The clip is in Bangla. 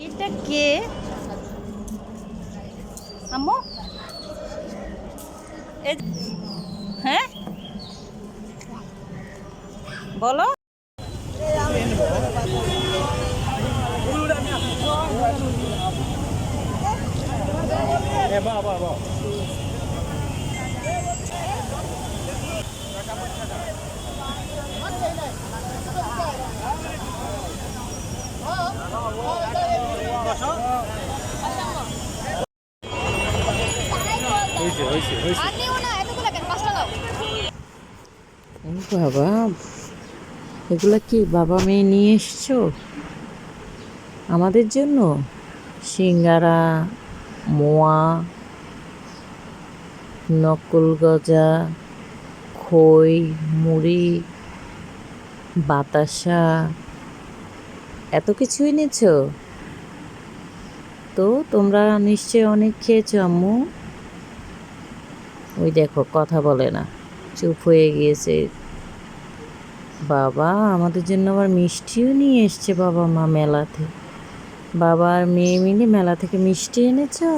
এটা কে আম্মু? হ্যাঁ বলো। ও বাবা, এগুলা কি বাবা মেয়ে নিয়ে এসছো আমাদের জন্য? সিঙ্গারা, মোয়া, নকুল গজা, খই, মুড়ি, বাতাসা, এত কিছু এনেছো? তো তোমরা নিশ্চয়ই অনেক খেয়েছো আম্মু। ওই দেখো কথা বলে না, চুপ হয়ে গিয়েছে। বাবা আমাদের জন্য আবার মিষ্টিও নিয়ে এসছে বাবা মা মেলাতে। বাবা আর মেয়ে মিলে মেলা থেকে মিষ্টি এনেছো।